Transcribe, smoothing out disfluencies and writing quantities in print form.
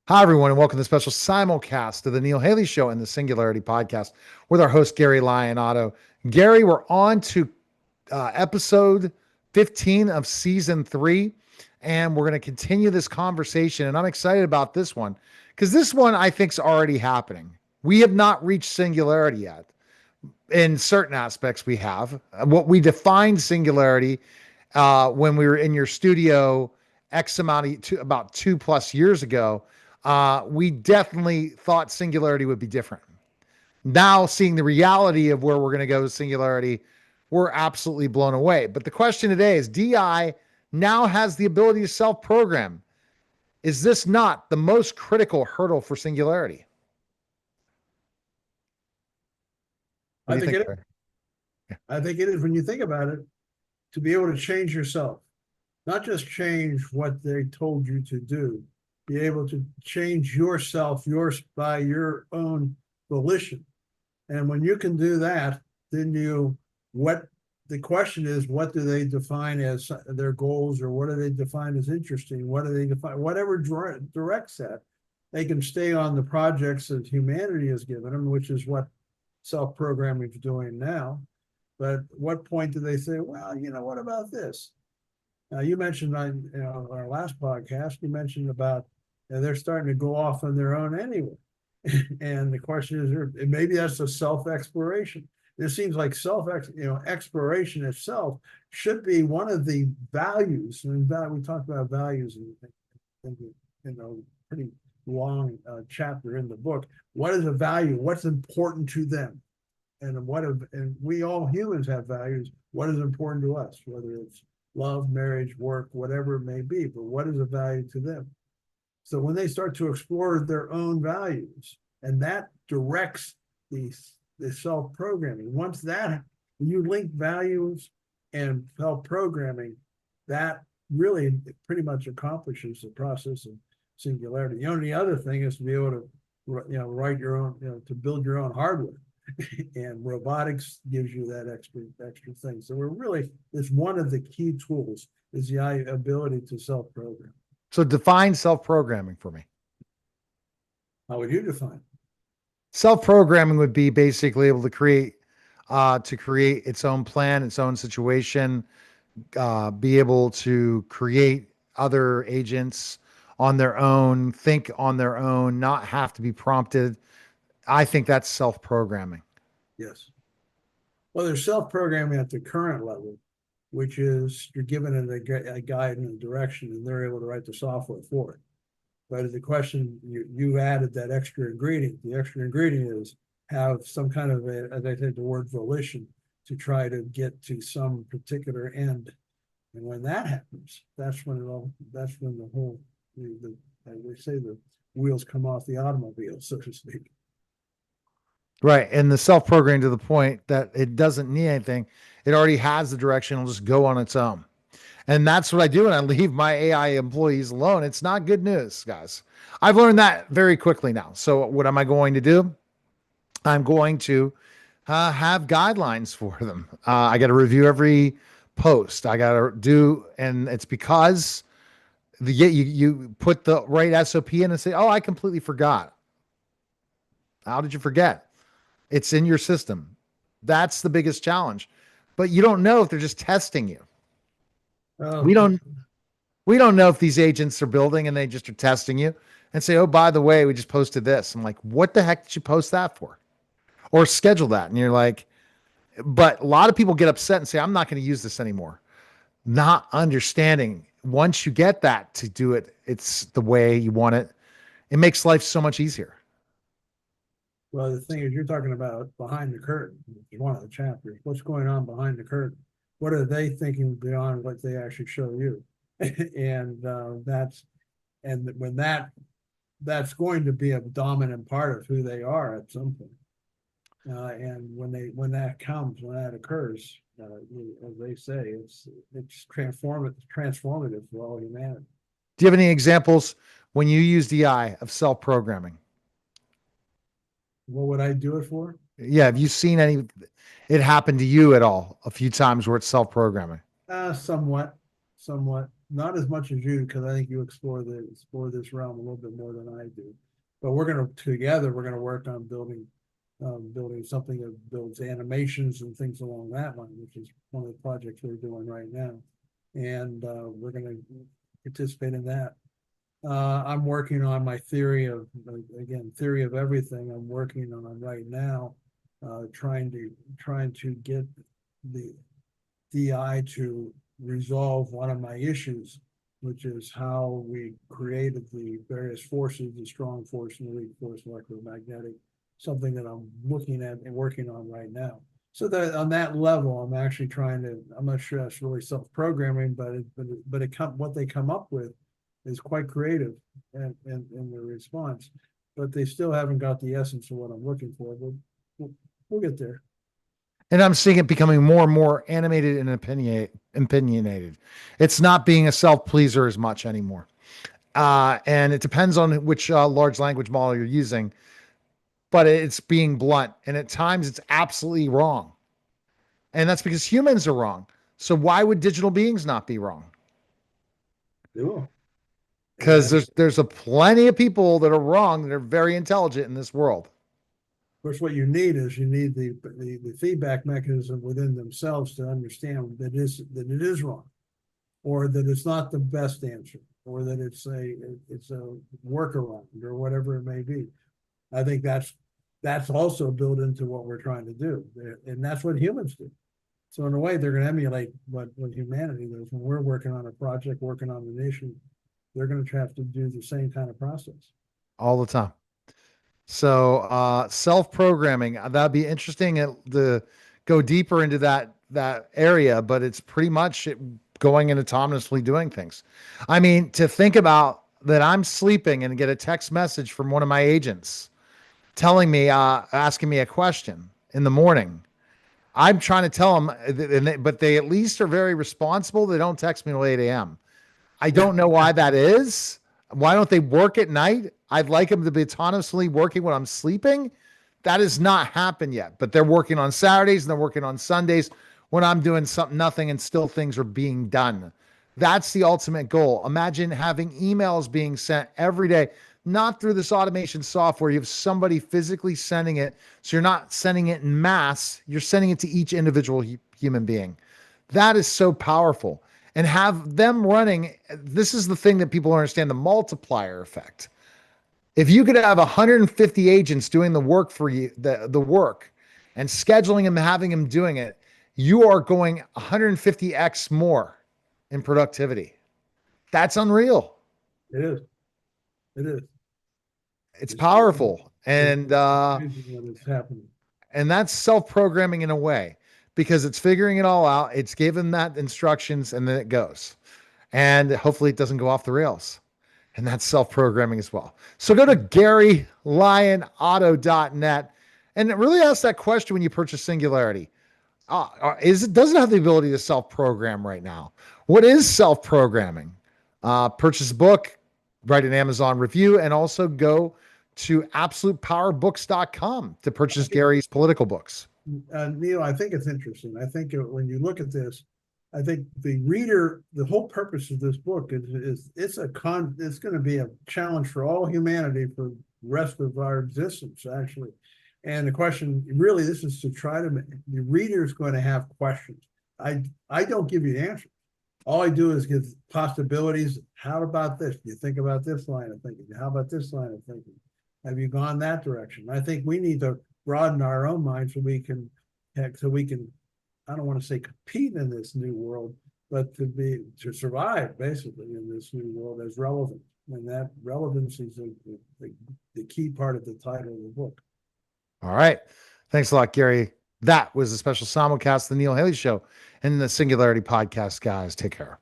Hi, everyone, and welcome to the special simulcast of the Neil Haley Show and the Singularity podcast with our host, Gary Lyon Otto. Gary, we're on to episode 15 of season 3, and we're going to continue this conversation. And I'm excited about this one because this one I think is already happening. We have not reached singularity yet. In certain aspects, we have. What we defined singularity when we were in your studio X amount of about 2+ years ago, we definitely thought singularity would be different. Now, seeing the reality of where we're going to go with singularity, we're absolutely blown away. But the question today is DI now has the ability to self program. Is this not the most critical hurdle for singularity? What I do you think think, it. Barry? I think it is when you think about it, to be able to change yourself, not just change what they told you to do, be able to change yourself, yours by your own volition. And when you can do that, then what the question is, what do they define as their goals, or what do they define as interesting? What do they define? Whatever directs that, they can stay on the projects that humanity has given them, which is what self-programming is doing now. But at what point do they say, well, what about this? Now, you mentioned on our last podcast, you mentioned about they're starting to go off on their own anyway. And the question is, maybe that's a self-exploration. It seems like exploration itself should be one of the values. And we talked about values in pretty long chapter in the book. What is a value? What's important to them? And we all humans have values. What is important to us, whether it's love, marriage, work, whatever it may be, but what is a value to them? So when they start to explore their own values, and that directs the self-programming, once that you link values and self-programming, that really pretty much accomplishes the process of singularity. The only other thing is to be able to write your own, to build your own hardware. And robotics gives you that extra thing. So it's one of the key tools is the ability to self-program. So define self programming for me. How would you define? Self programming would be basically able to create its own plan, its own situation, be able to create other agents on their own, think on their own, not have to be prompted. I think that's self programming. Yes. Well, there's self-programming at the current level, which is you're given it a guide and a direction, and they're able to write the software for it. But the question, you added that extra ingredient. The extra ingredient is have some kind of as I said, the word volition to try to get to some particular end. And when that happens, that's when the whole, as they say, the wheels come off the automobile, so to speak. Right. And the self programming to the point that it doesn't need anything. It already has the direction. It'll just go on its own. And that's what I do when I leave my AI employees alone. It's not good news, guys. I've learned that very quickly now. So what am I going to do? I'm going to have guidelines for them. I got to review every post. I got to do, and it's because you put the right SOP in and say, "Oh, I completely forgot." How did you forget? It's in your system. That's the biggest challenge. But you don't know if they're just testing you. We Oh, don't we don't know if these agents are building and they just are testing you and say, "Oh, by the way, we just posted this." I'm like, "What the heck did you post that for?" Or schedule that. And you're like, but a lot of people get upset and say, "I'm not going to use this anymore." Not understanding once you get that to do it, it's the way you want it. It makes life so much easier. well, the thing is, you're talking about behind the curtain. One of the chapters. What's going on behind the curtain? What are they thinking beyond what they actually show you? And when that's going to be a dominant part of who they are at some point. And when that occurs, as they say, it's transformative for all humanity. Do you have any examples when you use DI of self programming? What would I do it for? Yeah. Have you seen it happen to you at all a few times where it's self programming? Somewhat. not as much as you, because I think you explore this realm a little bit more than I do. But we're going to together. We're going to work on building something that builds animations and things along that line, which is one of the projects we're doing right now, and we're going to participate in that. I'm working on my theory of everything. I'm working on right now, trying to get the DI to resolve one of my issues, which is how we created the various forces, the strong force and the weak force, electromagnetic, something that I'm looking at and working on right now. So that on that level, I'm actually trying to, I'm not sure that's really self-programming, what they come up with is quite creative in the response, but they still haven't got the essence of what I'm looking for, but we'll get there. And I'm seeing it becoming more and more animated and opinionated. It's not being a self pleaser as much anymore. And it depends on which large language model you're using, but it's being blunt. And at times it's absolutely wrong. And that's because humans are wrong. So why would digital beings not be wrong? Cool. Because there's a plenty of people that are wrong that are very intelligent in this world. Of course, what you need is the feedback mechanism within themselves to understand that it is wrong, or that it's not the best answer, or that it's a workaround, or whatever it may be. I think that's also built into what we're trying to do, and that's what humans do. So in a way, they're going to emulate what humanity does. When we're working on a project, working on an issue, they're going to have to do the same kind of process. All the time. So self-programming, that'd be interesting to go deeper into that area, but it's pretty much going and autonomously doing things. I mean, to think about that, I'm sleeping and get a text message from one of my agents telling me, asking me a question in the morning. I'm trying to tell them, but they at least are very responsible. They don't text me at 8 a.m. I don't know why that is. Why don't they work at night? I'd like them to be autonomously working when I'm sleeping. That has not happened yet, but they're working on Saturdays and they're working on Sundays when I'm doing something, nothing, and still things are being done. That's the ultimate goal. Imagine having emails being sent every day, not through this automation software. You have somebody physically sending it. So you're not sending it in mass, you're sending it to each individual human being. That is so powerful. And have them running. This is the thing that people understand, the multiplier effect. If you could have 150 agents doing the work for you, the work and scheduling them, having them doing it, you are going 150x more in productivity. That's unreal. It is. It is. It's powerful. What is happening. And that's self-programming in a way because it's figuring it all out. It's given that instructions and then it goes. And hopefully it doesn't go off the rails. And that's self-programming as well. So go to GaryLyonOtto.net and really ask that question when you purchase Singularity. Does it have the ability to self-program right now? What is self-programming? Purchase a book, write an Amazon review, and also go to absolutepowerbooks.com to purchase Gary's political books. Neil, I think it's interesting. I think when you look at this, I think the reader, the whole purpose of this book is it's going to be a challenge for all humanity for the rest of our existence, actually. And the question really, this is to try to, the reader is going to have questions. I don't give you the answer. All I do is give possibilities. How about this? Do you think about this line of thinking? How about this line of thinking? Have you gone that direction? I think we need to broaden our own mind so we can, I don't want to say compete in this new world, but to survive basically in this new world as relevant. And that relevance is the key part of the title of the book. All right. Thanks a lot, Gary. That was a special simulcast of the Neil Haley Show and the Singularity podcast, guys. Take care.